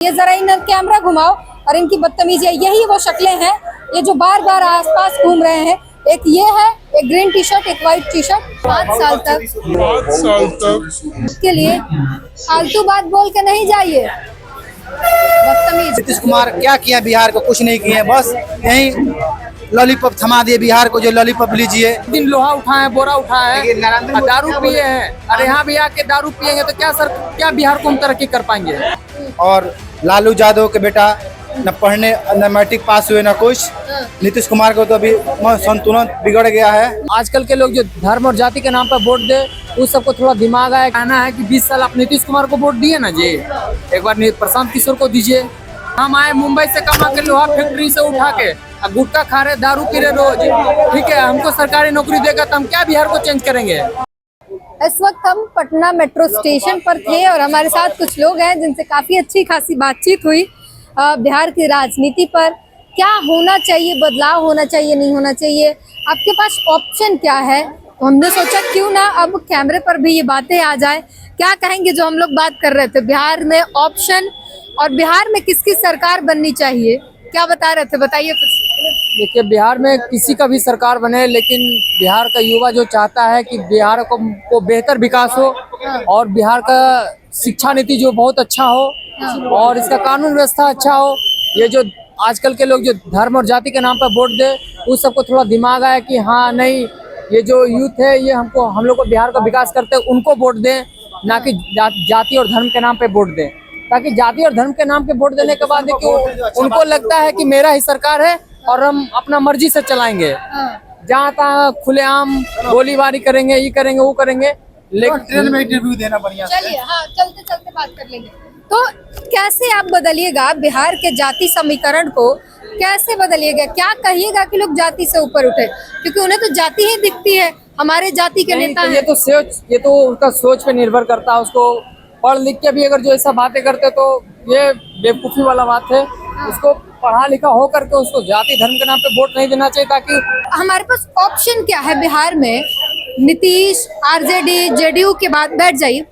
ये जरा in camera घुमाओ और इनकी बदतमीजी, यही वो शक्लें हैं ये जो बार बार आसपास घूम रहे हैं। एक ये है, एक ग्रीन टी शर्ट, एक व्हाइट टी शर्ट। 5 साल तक उसके लिए फालतू बात बोल के नहीं जाइए, बदतमीज। नीतीश कुमार क्या किया बिहार को? कुछ नहीं किए, बस यही लॉलीपॉप थमा दिए बिहार को, जो लॉलीपॉप लीजिए। दिन लोहा उठाए, बोरा उठाए, दारू पिए हैं। अरे यहाँ भी आके दारू पिएंगे तो क्या बिहार को हम तरक्की कर पाएंगे? और लालू यादव के बेटा न पढ़ने न मैट्रिक पास हुए न कुछ। नीतीश कुमार को तो अभी संतुलन बिगड़ गया है। आजकल के लोग जो धर्म और जाति के नाम पर वोट दे, उस सबको थोड़ा दिमाग आया। कहना है कि 20 साल आप नीतीश कुमार को वोट दिए ना जी, एक बार प्रशांत किशोर को दीजिए। हम आए मुंबई से कमा के लोहा फैक्ट्री से उठा के गुटखा खा रहे, दारू पी रहे रोज। ठीक है, हमको सरकारी नौकरी देगा तो हम क्या बिहार को चेंज करेंगे? इस वक्त हम पटना मेट्रो स्टेशन पर थे और हमारे साथ कुछ लोग हैं जिनसे काफी अच्छी खासी बातचीत हुई बिहार की राजनीति पर। क्या होना चाहिए, बदलाव होना चाहिए, नहीं होना चाहिए, आपके पास ऑप्शन क्या है? तो हमने सोचा क्यों ना अब कैमरे पर भी ये बातें आ जाए। क्या कहेंगे जो हम लोग बात कर रहे थे बिहार में ऑप्शन और बिहार में किसकी सरकार बननी चाहिए, क्या बता रहे थे, बताइए कुछ। देखिए, बिहार में किसी का भी सरकार बने, लेकिन बिहार का युवा जो चाहता है कि बिहार को बेहतर विकास हो और बिहार का शिक्षा नीति जो बहुत अच्छा हो और इसका कानून व्यवस्था अच्छा हो। ये जो आजकल के लोग जो धर्म और जाति के नाम पर वोट दे, उस सबको थोड़ा दिमाग आया कि हाँ नहीं, ये जो यूथ है ये हम लोग को बिहार का विकास करते हैं, उनको वोट दें, ना कि जाति और धर्म के नाम पे वोट दें। ताकि जाति और धर्म के नाम पे वोट देने के बाद उनको लगता है कि मेरा ही सरकार है और हम अपना मर्जी से चलाएंगे, जहाँ तहाँ खुलेआम गोलीबारी करेंगे, ये करेंगे, वो करेंगे। लेकिन ट्रेन में इंटरव्यू देना बढ़िया। चलिए, हाँ, चलते चलते बात कर लेंगे। तो कैसे आप बदलिएगा बिहार के जाति समीकरण को, कैसे बदलिएगा? क्या कहिएगा कि लोग जाति से ऊपर उठे? क्योंकि उन्हें तो जाति ही दिखती है, हमारे जाति के नेता हैं। ये तो उसका सोच पे निर्भर करता है। उसको पढ़ लिख के भी अगर जो ऐसा बातें करते तो ये बेवकूफ़ी वाला बात है। उसको पढ़ा लिखा हो करके उसको जाति धर्म के नाम पे वोट नहीं देना चाहिए। ताकि हमारे पास ऑप्शन क्या है बिहार में? नीतीश, आरजेडी, जेडीयू के बाद बैठ जाइए।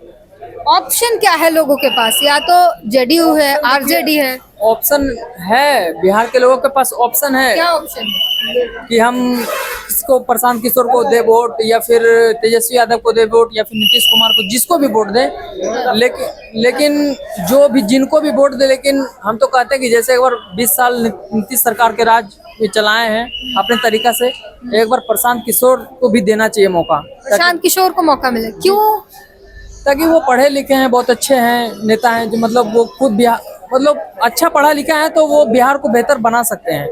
ऑप्शन क्या है लोगों के पास? या तो जेडीयू है, आरजेडी है। ऑप्शन है, बिहार के लोगों के पास ऑप्शन है। क्या ऑप्शन है? कि हम किसको, प्रशांत किशोर को दे वोट, या फिर तेजस्वी यादव को दे वोट, या फिर नीतीश कुमार को, जिसको भी वोट दे। लेकिन जो भी जिनको भी वोट दे, लेकिन हम तो कहते हैं कि जैसे एक बार 20 साल नीतीश सरकार के राज में चलाए हैं अपने तरीका से, एक बार प्रशांत किशोर को भी देना चाहिए मौका। प्रशांत किशोर को मौका मिले, क्यों? ताकि वो पढ़े लिखे हैं, बहुत अच्छे हैं, नेता हैं, जो मतलब वो खुद बिहार मतलब अच्छा पढ़ा लिखा है तो वो बिहार को बेहतर बना सकते हैं।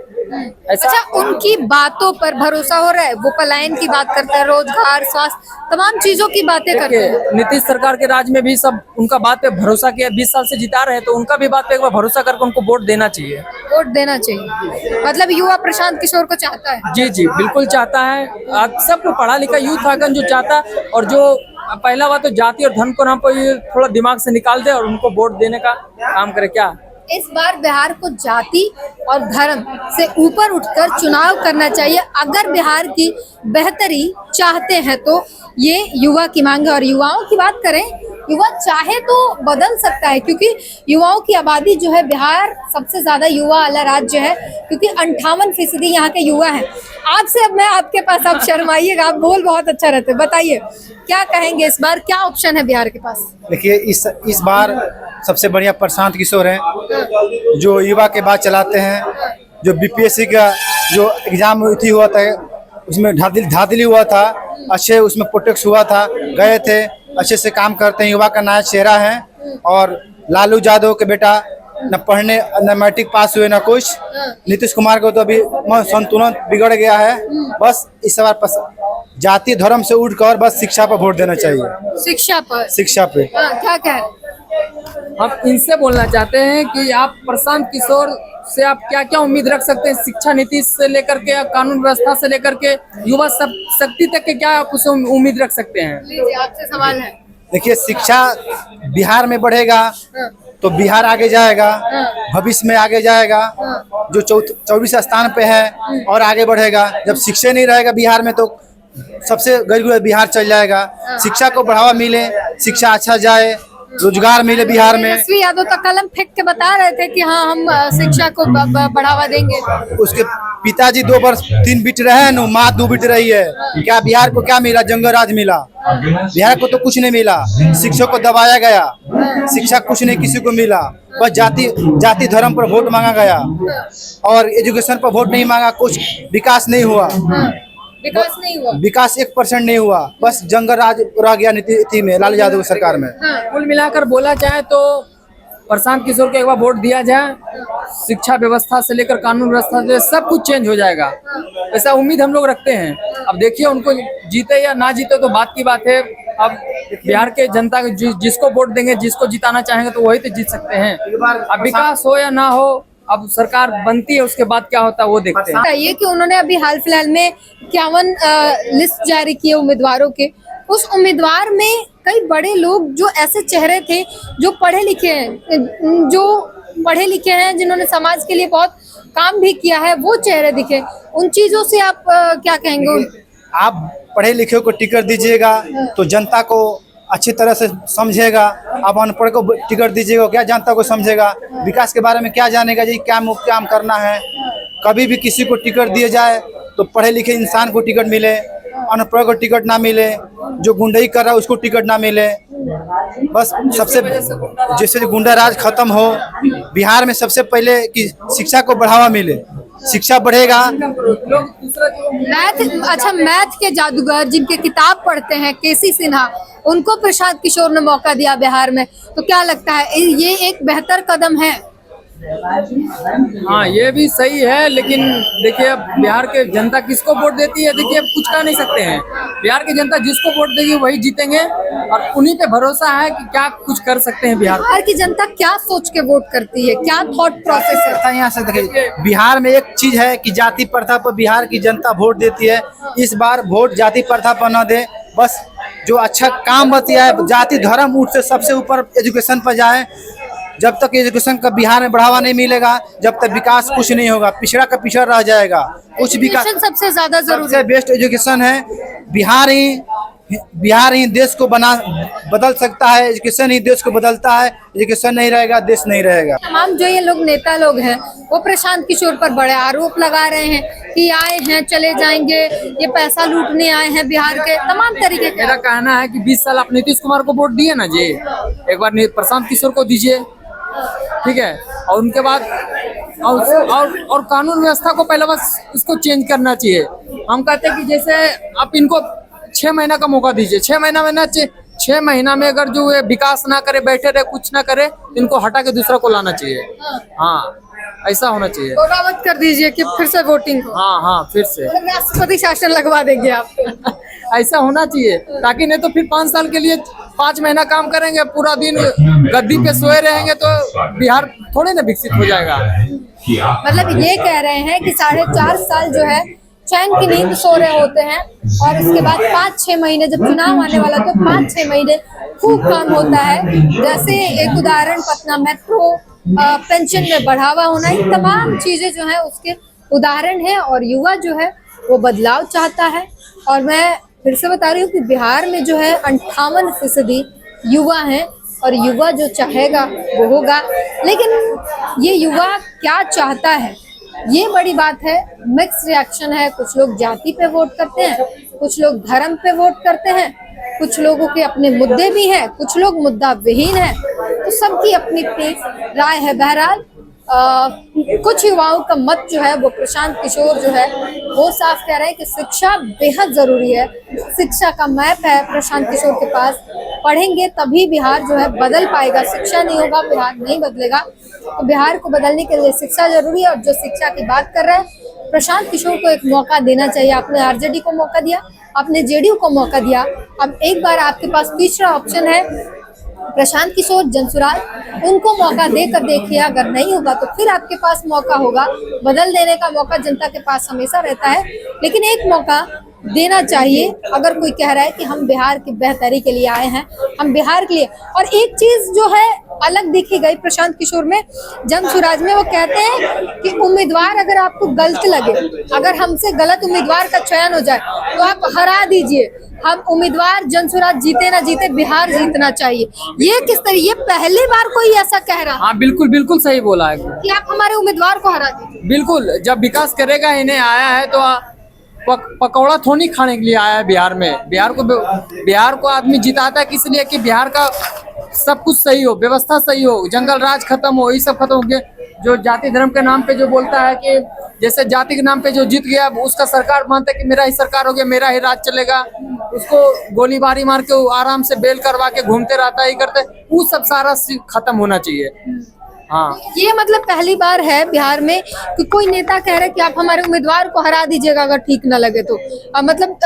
अच्छा, उनकी बातों पर भरोसा हो रहा है? वो पलायन की बात करते हैं, रोजगार, स्वास्थ्य, तमाम चीजों की बातें करते हैं। नीतीश सरकार के राज में भी सब उनका बात पे भरोसा किया, 20 साल से जिता रहे, तो उनका भी बात पे एक बार भरोसा करके उनको वोट देना चाहिए। वोट देना चाहिए, मतलब युवा प्रशांत किशोर को चाहता है। जी जी, बिल्कुल चाहता है। आप सबको पढ़ा लिखा यूथ आकर जो चाहता है, और जो पहला बात तो जाति और धर्म को नाम पर थोड़ा दिमाग से निकाल दे और उनको वोट देने का काम करे। क्या इस बार बिहार को जाति और धर्म से ऊपर उठकर चुनाव करना चाहिए अगर बिहार की बेहतरी चाहते हैं तो। ये युवा की मांग है। और युवाओं की बात करें, युवा चाहे तो बदल सकता है, क्योंकि युवाओं की आबादी जो है, बिहार सबसे ज्यादा युवा वाला राज्य है, क्योंकि 58% यहाँ के युवा हैं। आपसे अब मैं आपके पास, आप शर्माइएगा, आप बोल बहुत अच्छा रहते, बताइए क्या कहेंगे इस बार, क्या ऑप्शन है बिहार के पास? देखिए, इस बार सबसे बढ़िया प्रशांत किशोर हैं, जो युवा के बात चलाते हैं। जो बीपीएससी का जो एग्जाम हुआ था, उसमें धांधली हुआ था, अच्छे उसमें प्रोटेक्ट हुआ था, गए थे, अच्छे से काम करते हैं, युवा का नया चेहरा है। और लालू यादव के बेटा न पढ़ने न मैट्रिक पास हुए न कुछ। नीतीश कुमार को तो अभी संतुलन बिगड़ गया है। बस इस बार जाति धर्म से उठकर बस शिक्षा पर वोट देना चाहिए। शिक्षा पर? शिक्षा पे क्या कह रहे? हम इनसे बोलना चाहते हैं कि आप प्रशांत किशोर से आप क्या क्या उम्मीद रख सकते हैं, शिक्षा नीति से लेकर के, कानून व्यवस्था से लेकर के, युवा शक्ति तक के क्या आप उसे उम्मीद रख सकते हैं? लीजिए, आपसे सवाल है। देखिए, शिक्षा बिहार में बढ़ेगा तो बिहार आगे जाएगा, भविष्य में आगे जाएगा। जो 24 स्थान पे है और आगे बढ़ेगा। जब शिक्षा नहीं रहेगा बिहार में तो सबसे गरीब बिहार चल जाएगा। शिक्षा को बढ़ावा मिले, शिक्षा अच्छा जाए रोजगार मिले बिहार में। तेजस्वी यादव तो कलम फेंक के बता रहे थे कि हाँ हम शिक्षा को बढ़ावा देंगे। उसके पिताजी 2 वर्ष 3 बीत रहे हैं न, माँ 2 बीत रही है। क्या बिहार को क्या मिला? जंगल राज मिला। बिहार को तो कुछ नहीं मिला। शिक्षक को दबाया गया, शिक्षा कुछ नहीं किसी को मिला। बस जाति धर्म पर वोट मांगा गया और एजुकेशन पर वोट नहीं मांगा। कुछ विकास नहीं हुआ, विकास नहीं हुआ, विकास 1% नहीं हुआ। बस जंगल राज रह गया नीति में, लालू यादव की सरकार में। कुल मिलाकर बोला जाए तो प्रशांत किशोर को एक बार वोट दिया जाए, शिक्षा व्यवस्था से लेकर कानून व्यवस्था से सब कुछ चेंज हो जाएगा, ऐसा उम्मीद हम लोग रखते हैं। अब देखिए उनको जीते या ना जीते तो बात की बात है। अब बिहार के जनता जिसको वोट देंगे, जिसको जिताना चाहेंगे तो वही तो जीत सकते हैं। अब विकास हो या ना हो, अब सरकार बनती है उसके बाद क्या होता है वो देखते हैं। ये कि उन्होंने अभी हाल फिलहाल में 51 लिस्ट जारी की है उम्मीदवारों के। उस उम्मीदवार में कई बड़े लोग जो ऐसे चेहरे थे जो पढ़े लिखे हैं, जिन्होंने समाज के लिए बहुत काम भी किया है, वो चेहरे दिखे। उन चीजों से आप क्या कहेंगे? आप पढ़े लिखे को टिकट दीजिएगा तो जनता को अच्छी तरह से समझेगा। आप अनपढ़ को टिकट दीजिएगा, क्या जनता को समझेगा? विकास के बारे में क्या जानेगा जी? क्या काम करना है? कभी भी किसी को टिकट दिए जाए तो पढ़े लिखे इंसान को टिकट मिले, अनपढ़ को टिकट ना मिले, जो गुंडई कर रहा है उसको टिकट ना मिले। बस सबसे जैसे गुंडा राज खत्म हो बिहार में, सबसे पहले कि शिक्षा को बढ़ावा मिले। शिक्षा बढ़ेगा। मैथ के जादूगर जिनके किताब पढ़ते हैं केसी सिन्हा, उनको प्रशांत किशोर ने मौका दिया बिहार में, तो क्या लगता है ये एक बेहतर कदम है? हाँ, ये भी सही है, लेकिन देखिए अब बिहार के जनता किसको वोट देती है, देखिए अब कुछ कह नहीं सकते हैं। बिहार की जनता जिसको वोट देगी वही जीतेंगे और उन्हीं पे भरोसा है कि क्या कुछ कर सकते हैं। बिहार की जनता क्या सोच के वोट करती है, क्या थॉट प्रोसेस है? यहाँ से देखिए, बिहार में एक चीज है कि जाति प्रथा पर बिहार की जनता वोट देती है। इस बार वोट जाति प्रथा पर न दे, बस जो अच्छा काम बतिया है, जाति धर्म उठ से सबसे ऊपर एजुकेशन पर जाए। जब तक एजुकेशन का बिहार में बढ़ावा नहीं मिलेगा, जब तक विकास कुछ नहीं होगा, पिछड़ा का पिछड़ा रह जाएगा। कुछ विकास सबसे ज्यादा जरूरी सबसे बेस्ट एजुकेशन है। बिहार ही देश को बदल सकता है। एजुकेशन ही देश को बदलता है। एजुकेशन नहीं रहेगा, देश नहीं रहेगा। तमाम जो ये लोग नेता लोग हैं वो प्रशांत किशोर पर बड़े आरोप लगा रहे हैं कि आए हैं चले जाएंगे, ये पैसा लूटने आए हैं बिहार के, तमाम तरीके के। मेरा कहना है कि 20 साल आप नीतीश कुमार को वोट दिए ना जी, एक बार प्रशांत किशोर को दीजिए, ठीक है? और उनके बाद और कानून व्यवस्था को पहले बस इसको चेंज करना चाहिए। हम कहते हैं कि जैसे आप इनको 6 महीना का मौका दीजिए। 6 महीना में ना 6 महीना में अगर जो ये विकास ना करे, बैठे रहे, कुछ ना करे, इनको हटा के दूसरा को लाना चाहिए। हाँ, ऐसा होना चाहिए। बगावत कर दीजिए कि फिर से वोटिंग। हाँ, फिर से राष्ट्रपति शासन लगवा देंगे आप। ऐसा होना चाहिए, ताकि नहीं तो फिर 5 साल के लिए 5 महीना काम करेंगे, पूरा दिन गद्दी पे सोए रहेंगे तो बिहार थोड़े ना विकसित हो जाएगा। मतलब ये कह रहे हैं कि 4.5 साल जो है चैन की नींद सो रहे होते हैं और इसके बाद 5-6 महीने जब चुनाव आने वाला तो 5-6 महीने खूब काम होता है। जैसे एक उदाहरण पटना मेट्रो, पेंशन में बढ़ावा होना, ये तमाम चीजें जो है उसके उदाहरण है। और युवा जो है वो बदलाव चाहता है। और मैं फिर से बता रही हूँ कि बिहार में जो है 58% युवा हैं और युवा जो चाहेगा वो होगा। लेकिन ये युवा क्या चाहता है ये बड़ी बात है। मिक्स रिएक्शन है। कुछ लोग जाति पे वोट करते हैं, कुछ लोग धर्म पे वोट करते हैं, कुछ लोगों के अपने मुद्दे भी हैं, कुछ लोग मुद्दा विहीन हैं। तो सबकी अपनी अपनी राय है। बहरहाल कुछ युवाओं का मत जो है वो प्रशांत किशोर जो है वो साफ कह रहे हैं कि शिक्षा बेहद जरूरी है। शिक्षा का मैप है प्रशांत किशोर के पास। पढ़ेंगे तभी बिहार जो है बदल पाएगा। शिक्षा नहीं होगा बिहार नहीं बदलेगा। तो बिहार को बदलने के लिए शिक्षा जरूरी है। और जो शिक्षा की बात कर रहे हैं, प्रशांत किशोर को एक मौका देना चाहिए। आपने आरजेडी को मौका दिया, आपने जेडीयू को मौका दिया, अब एक बार आपके पास तीसरा ऑप्शन है प्रशांत किशोर, जनसुराज, उनको मौका देकर देखिए। अगर नहीं होगा तो फिर आपके पास मौका होगा। बदल देने का मौका जनता के पास हमेशा रहता है, लेकिन एक मौका देना चाहिए। अगर कोई कह रहा है कि हम बिहार की बेहतरी के लिए आए हैं, हम बिहार के लिए। और एक चीज जो है अलग देखी गई प्रशांत किशोर में, जन सुराज में। वो कहते हैं कि उम्मीदवार अगर आपको गलत लगे, अगर हमसे गलत उम्मीदवार का चयन हो जाए तो आप हरा दीजिए, हम उम्मीदवार जन सुराज जीते ना जीते बिहार जीतना चाहिए। ये किस तरह, ये पहली बार कोई ऐसा कह रहा हाँ बिल्कुल बिल्कुल सही बोला है। कि आप हमारे उम्मीदवार को हरा दीजिए? बिल्कुल, जब विकास करेगा इन्हें आया है तो पकौड़ा थोड़ी खाने के लिए आया है बिहार में। बिहार को आदमी जिताता है किस लिए कि बिहार का सब कुछ सही हो, व्यवस्था सही हो, जंगल राज खत्म हो, ये सब खत्म हो गया। जो जाति धर्म के नाम पे जो बोलता है कि जैसे जाति के नाम पे जो जीत गया उसका सरकार मानता है कि मेरा ही सरकार हो गया, मेरा ही राज चलेगा, उसको गोलीबारी मार के आराम से बेल करवा के घूमते रहता है, ये करते, वो सब सारा खत्म होना चाहिए। हाँ, ये मतलब पहली बार है बिहार में कि कोई नेता कह रहा है कि आप हमारे उम्मीदवार को हरा दीजिएगा अगर ठीक ना लगे तो। मतलब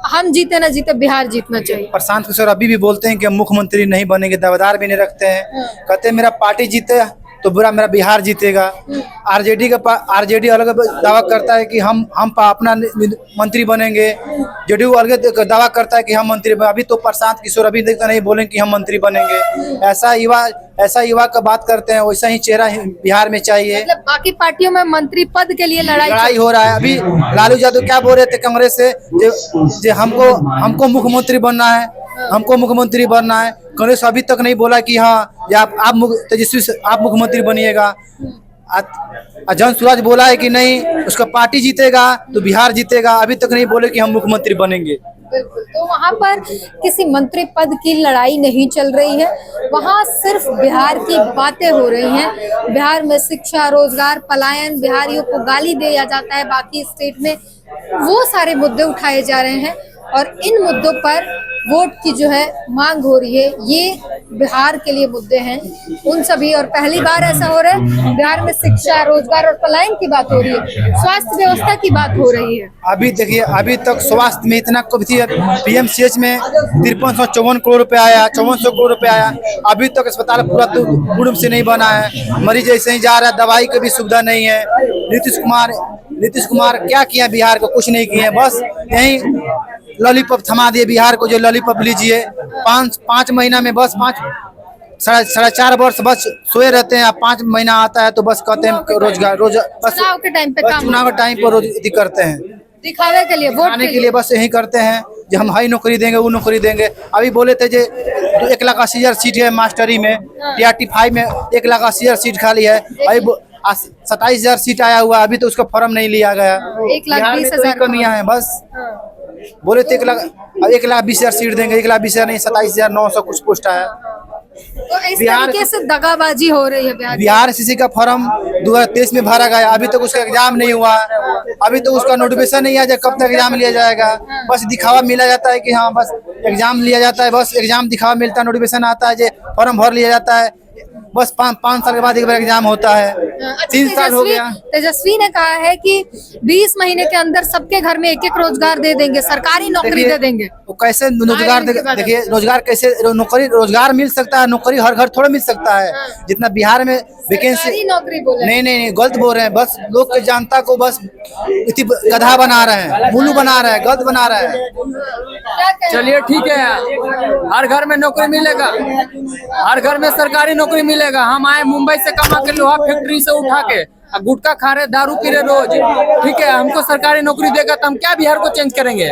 हम जीते ना जीते बिहार जीतना चाहिए। प्रशांत किशोर अभी भी बोलते हैं कि हम मुख्यमंत्री नहीं बनेंगे, दावेदार भी नहीं रखते हैं। कहते हैं मेरा पार्टी जीते तो बुरा मेरा बिहार जीतेगा। आरजेडी अलग दावा करता है कि हम अपना मंत्री बनेंगे, जेडीयू अलग दावा करता है कि हम मंत्री। अभी तो प्रशांत किशोर अभी देखते नहीं बोलेंगे कि हम मंत्री बनेंगे। ऐसा युवा का बात करते हैं, वैसा ही चेहरा बिहार में चाहिए। मतलब बाकी पार्टियों में मंत्री पद के लिए लड़ाई हो रहा है। अभी लालू यादव क्या बोल रहे थे कांग्रेस से, जे हमको मुख्यमंत्री बनना है, हमको मुख्यमंत्री बनना है। कांग्रेस अभी तक नहीं बोला कि हाँ आप तेजस्वी से आप मुख्यमंत्री बनिएगा। जन सुराज बोला है कि नहीं, उसका पार्टी जीतेगा तो बिहार जीतेगा। अभी तक नहीं बोले कि हम मुख्यमंत्री बनेंगे। बिल्कुल, तो वहाँ पर किसी मंत्री पद की लड़ाई नहीं चल रही है, वहाँ सिर्फ बिहार की बातें हो रही हैं। बिहार में शिक्षा, रोजगार, पलायन, बिहारियों को गाली दिया जाता है बाकी स्टेट में, वो सारे मुद्दे उठाए जा रहे हैं और इन मुद्दों पर वोट की जो है मांग हो रही है। ये बिहार के लिए मुद्दे हैं उन सभी, और पहली बार ऐसा हो रहा है बिहार में शिक्षा, रोजगार और पलायन की बात हो रही है, स्वास्थ्य व्यवस्था की बात हो रही है। अभी देखिए, अभी तक स्वास्थ्य में इतना पीएमसीएच में 5354 करोड़ रुपए आया, 5400 करोड़ रुपए आया। अभी तक अस्पताल पूरा पूर्ण से नहीं बना है, मरीज ऐसे ही जा रहा है, दवाई की भी सुविधा नहीं है। नीतीश कुमार क्या किया बिहार को? कुछ नहीं किए, बस यही लॉलीपॉप थमा दिए बिहार को। जो लॉलीपॉप लीजिए 5 महीना में, बस 4.5 वर्ष बस सोए रहते हैं। 5 महीना आता है तो बस कहते हैं रोजगार बस चुनाव के टाइम पे काम, चुनाव के टाइम पर रोज करते हैं, दिखावे के लिए, वोट के लिए बस यही करते हैं जो हम हाई नौकरी देंगे, वो नौकरी देंगे। अभी बोले थे जो 1,80,000 सीट है मास्टरी में, TRT5 में 1,80,000 सीट खाली है। अभी 27,000 सीट आया हुआ, अभी तो उसका फॉर्म नहीं लिया गया। 1,20,000 कमियां हैं बस। बोले थे 1,20,000 सीट देंगे, 1,20,000 नहीं, 27,900 कुछ पोस्ट आया। तो इस तरीके से दगाबाजी हो रही है बिहार सीसी का फॉर्म 2023 में भरा गया, अभी तक उसका एग्जाम नहीं हुआ, अभी तो उसका नोटिफिकेशन नहीं आया, कब तक एग्जाम लिया जाएगा। बस दिखावा मिला जाता है कि हाँ बस एग्जाम लिया जाता है, बस एग्जाम दिखावा मिलता है, नोटिफिकेशन आता है, फॉर्म भर लिया जाता है, बस 5 साल के बाद एक बार एग्जाम होता है। 3 साल हो गया। तेजस्वी ने कहा है कि 20 महीने के अंदर सबके घर में 1-1 रोजगार दे देंगे, सरकारी नौकरी दे देंगे। वो कैसे रोजगार देखिए, रोजगार कैसे रोजगार मिल सकता है? नौकरी हर घर थोड़ा मिल सकता है। जितना बिहार में वैकेंसी, नौकरी बोले नहीं गलत बोल रहे हैं। बस लोग के जनता को बस गधा बना रहे हैं, मुल्लू बना रहे हैं, गलत बना रहे हैं। चलिए ठीक है, हर घर में नौकरी मिलेगा, हर घर में सरकारी नौकरी मिलेगा। हम आए मुंबई से कमा के लोहा फैक्ट्री से उठा के गुटखा खा रहे, दारू पी रहे रोज, ठीक है? हमको सरकारी नौकरी देगा तो हम क्या बिहार को चेंज करेंगे?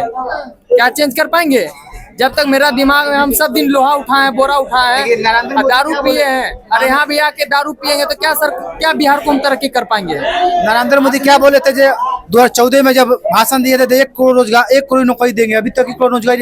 क्या चेंज कर पाएंगे? जब तक मेरा दिमाग में, हम सब दिन लोहा उठाए हैं, बोरा उठाए हैं, दारू पिए हैं। अरे यहाँ भी आके दारू पिएंगे तो क्या बिहार को हम तरक्की कर पाएंगे? नरेंद्र मोदी क्या बोले थे? 2014 में जब भाषण दिए थे 1 करोड़ रोजगार, 1 करोड़ नौकरी देंगे। अभी तक 1 करोड़ रोजगार,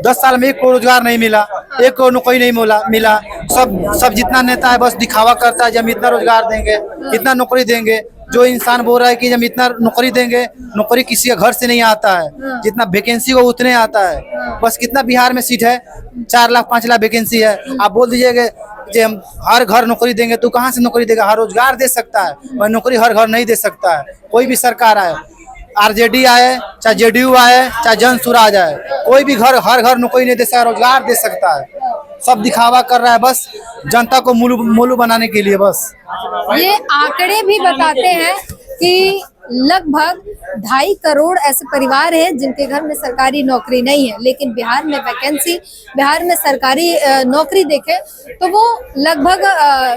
10 साल में 1 करोड़ रोजगार नहीं मिला, 1 करोड़ नौकरी नहीं मिला। सब जितना नेता है बस दिखावा करता है, जब इतना रोजगार देंगे, इतना नौकरी देंगे। जो इंसान बोल रहा है कि जब इतना नौकरी देंगे, नौकरी किसी के घर से नहीं आता है, जितना वैकेंसी हो उतने आता है। बस कितना बिहार में सीट है? 4 लाख 5 लाख वैकेंसी है। आप बोल दीजिएगा कि हम हर घर नौकरी देंगे, तो कहाँ से नौकरी देगा? हर रोजगार दे सकता है, वह नौकरी हर घर नहीं दे सकता है। कोई भी सरकार आए, आरजेडी आए, चाहे जेडीयू आए, चाहे जन सुराज आए, कोई भी हर घर नौकरी नहीं दे सकता, रोजगार दे सकता है। सब दिखावा कर रहा है बस जनता को मुल्लू बनाने के लिए। बस ये आंकड़े भी बताते हैं कि लगभग 2.5 करोड़ ऐसे परिवार हैं जिनके घर में सरकारी नौकरी नहीं है, लेकिन बिहार में वैकेंसी, बिहार में सरकारी नौकरी देखें तो वो लगभग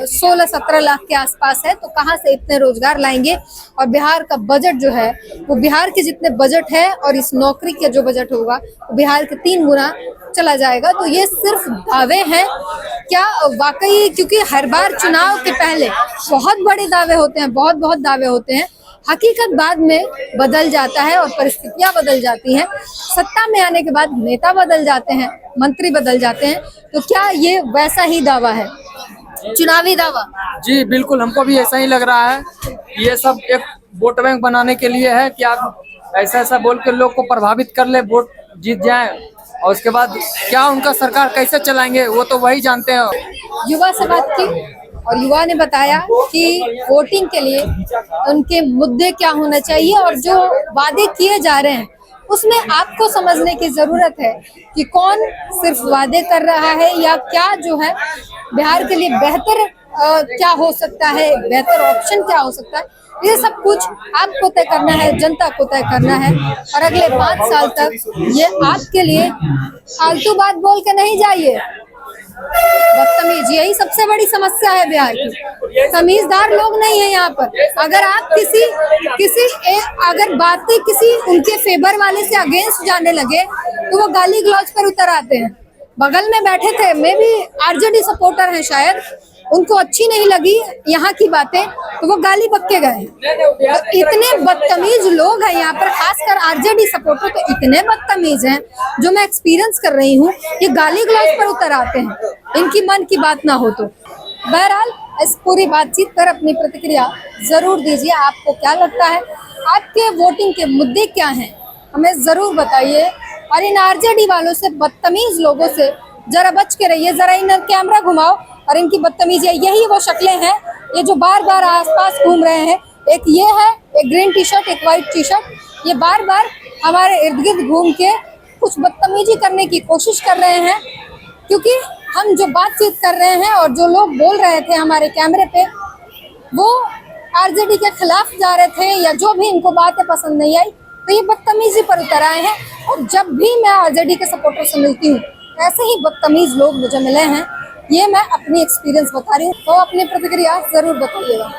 16-17 लाख के आसपास है। तो कहाँ से इतने रोजगार लाएंगे? और बिहार का बजट जो है वो बिहार के जितने बजट है और इस नौकरी के जो बजट होगा वो बिहार के 3 गुना चला जाएगा। तो ये सिर्फ दावे हैं क्या वाकई? क्योंकि हर बार चुनाव के पहले बहुत बड़े दावे होते हैं, बहुत दावे होते हैं, हकीकत बाद में बदल जाता है और परिस्थितियां बदल जाती हैं। सत्ता में आने के बाद नेता बदल जाते हैं, मंत्री बदल जाते हैं। तो क्या ये वैसा ही दावा है, चुनावी दावा? जी बिल्कुल, हमको भी ऐसा ही लग रहा है। ये सब एक वोट बैंक बनाने के लिए है कि आप ऐसा बोल के लोग को प्रभावित कर ले, वोट जीत जाए, और उसके बाद क्या उनका सरकार कैसे चलाएंगे वो तो वही जानते हैं। युवा से बात की और युवा ने बताया कि वोटिंग के लिए उनके मुद्दे क्या होना चाहिए और जो वादे किए जा रहे हैं उसमें आपको समझने की जरूरत है कि कौन सिर्फ वादे कर रहा है या क्या जो है बिहार के लिए बेहतर क्या हो सकता है, बेहतर ऑप्शन क्या हो सकता है। ये सब कुछ आपको तय करना है, जनता को तय करना है। और अगले 5 साल तक ये आपके लिए फालतू बात बोल के नहीं जाइए। बदतमीज, यही सबसे बड़ी समस्या है बिहार की। तमीजदार लोग नहीं है यहाँ पर। अगर आप अगर बातें किसी उनके फेवर वाले से अगेंस्ट जाने लगे तो वो गाली गलौज पर उतर आते हैं। बगल में बैठे थे, मैं भी आरजेडी सपोर्टर है, शायद उनको अच्छी नहीं लगी यहाँ की बातें तो वो गाली बक के गए। तो इतने बदतमीज लोग हैं यहाँ पर, खासकर आरजेडी सपोर्टर तो इतने बदतमीज हैं जो मैं एक्सपीरियंस कर रही हूँ, ये गाली गलौज पर उतर आते हैं, इनकी मन की बात ना हो तो। बहरहाल इस पूरी बातचीत पर अपनी प्रतिक्रिया जरूर दीजिए। आपको क्या लगता है, आपके वोटिंग के मुद्दे क्या हैं, हमें जरूर बताइए। और इन आरजेडी वालों से, बदतमीज लोगों से जरा बच के रहिए। जरा इन कैमरा घुमाओ और इनकी बदतमीजी, यही वो शक्लें हैं ये जो बार बार आसपास घूम रहे हैं। एक ये है, एक ग्रीन टी शर्ट, एक वाइट टी शर्ट, ये बार बार हमारे इर्द गिर्द घूम के कुछ बदतमीजी करने की कोशिश कर रहे हैं। क्योंकि हम जो बातचीत कर रहे हैं और जो लोग बोल रहे थे हमारे कैमरे पे, वो आरजेडी के खिलाफ जा रहे थे या जो भी इनको बातें पसंद नहीं आई तो ये बदतमीजी पर उतर आए हैं। और जब भी मैं आरजेडी के सपोर्टर से मिलती हूँ ऐसे ही बदतमीज लोग मुझे मिले हैं। ये मैं अपनी एक्सपीरियंस बता रही हूँ, तो अपनी प्रतिक्रिया जरूर बताइएगा।